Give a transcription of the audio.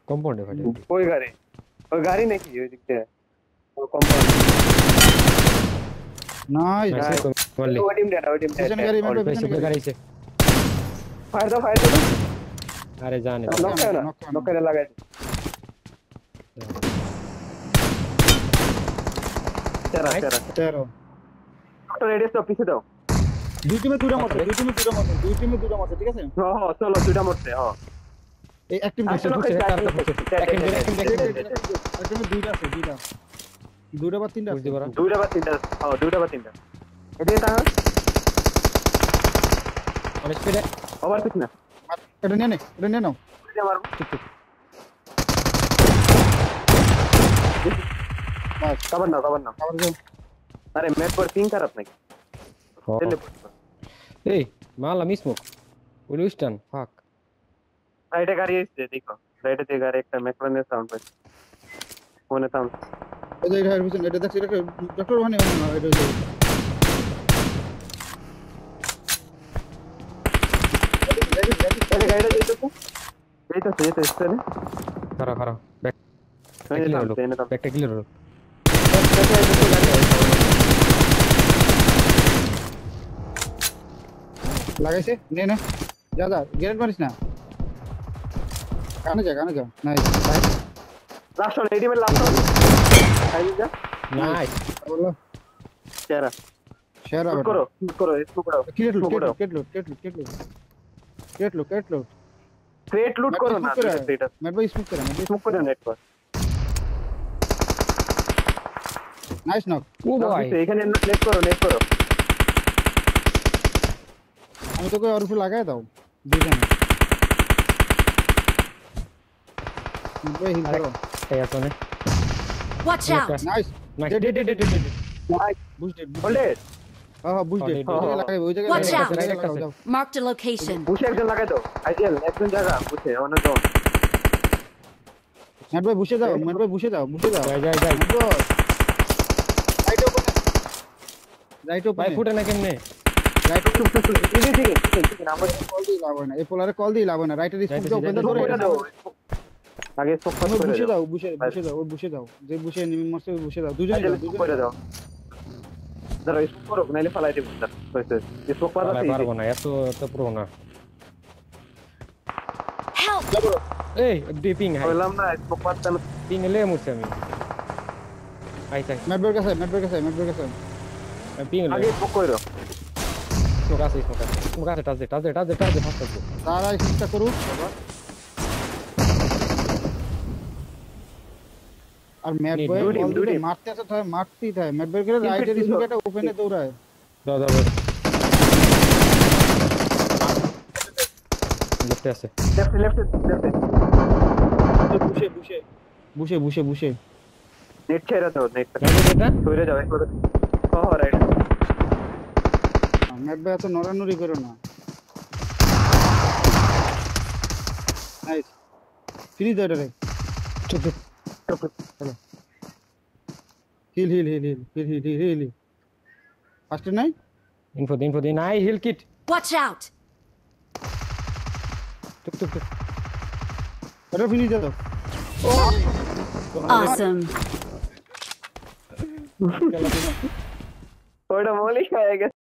কম্পাউন্ডে ফাটে ওই গাড়ি নাকি ওই দিক থেকে কম্পাউন্ড নাইস ওই টিম ডেটা পিছনে গাড়ি মেরে পিছনে গাড়ি আছে ফায়ার দাও আরে জানে নক করে লাগাই তেরা তো রেডিয়াস তো পিছে দাও দুই টিমে দুইটা মরছে ঠিক আছে হ্যাঁ চলো দুইটা মরছে হ্যাঁ এই এক টিম একটা টিমে দুইটা আছে দুইটা বা তিনটা আছে দুইটা বা তিনটা এদিকে তা অনেক স্পিডে ওভার পিছ না এটা নিয়ে নাও আমার বাস কভার নাও আরে ম্যাপ पर पिंग খারাপ নাকি এই মালা মিসমো উইস্টান ফাক রাইটে গাড়ি এসেছে দেখো রাইটে থেকে গাড়ি একটা ম্যাকলারেনের সাউন্ড পাচ্ছি ফোনে সাউন্ড এই যে এর পিছনে এটা দেখছি এটা ডক্টর ওখানে না এটা গাড়িটা যেতেছে না খারাপ ব্যাক ক্লিয়ার হলো লাগাইছে নে যা গ্রেনেড মারিস না কানে যা নাইস লাস্ট ওয়ান এডিমের লাস্ট ওয়ান আই যা নাইস বলো শেয়ার করো স্মোক করো ক্রেট লুট করো না মেট ভাই স্মোক করে নেট কর নাইস নক ও ভাই এখানে নেট করো আমি তোকে আর উপরে লাগাই দাও দুইজন ভাই হিল করো এই আসলে Watch out! Nice nice boost hold it হ্যাঁ বুস্ট লাগাই ওই Watch out! জায়গায় লাগাও Marked a location. বুশে একজন লাগাই দাও আইডিয়াল একজন জায়গা বুশে অন্য জন মেট ভাই বুশে যাও যাই রাইট ওপেন ভাই ফুটে না কেমনে রাইট ইজি ঠিক নাম্বার কল দিয়ে লাভ হয় না এই পোলারে কল দিয়ে লাভ হয় না রাইটের স্মোক দাও বন্ধ করে দাও আগে স্মোক পাস করে বুশে দাও যে বুশে নিমি মরছে বুশে দাও দুজন করে দাও দাঁড়া স্মোক করো নাইলে ফালাই দেব স্যার হইছে স্মোক পাস আছে পারবো না এত পুরো না Help! এই ডিপিং হাই বললাম না স্মোক পাস কেন পিং লে মুছে আমি আইতাই মেটবের কাছে পিং লে আগে স্মোক করো স্মোক আছে টাচ দে ফাস্ট করো তারা চেষ্টা করু আর মেট বয় অলরেডি মারতে আছে তো মারতেই থাকে মেট বয় করে রাইটের স্মোকটা ওপেনে দৌড়ায় দাও লেফটে আছে লেফট বুশে নেট ছেড়ে দাও নেট এটা সরে যাও একবার রাইট মেট বয় তো নড়ানড়ি করো না নাইস ফ্রি দাও রে চুপ চলো হিল ফার্স্ট নাই ইনফো দিন আই হিল কিট Watch out! চুপ এটা ফিনিশ দাও Awesome. ওইটা মলিক হয়ে গেছে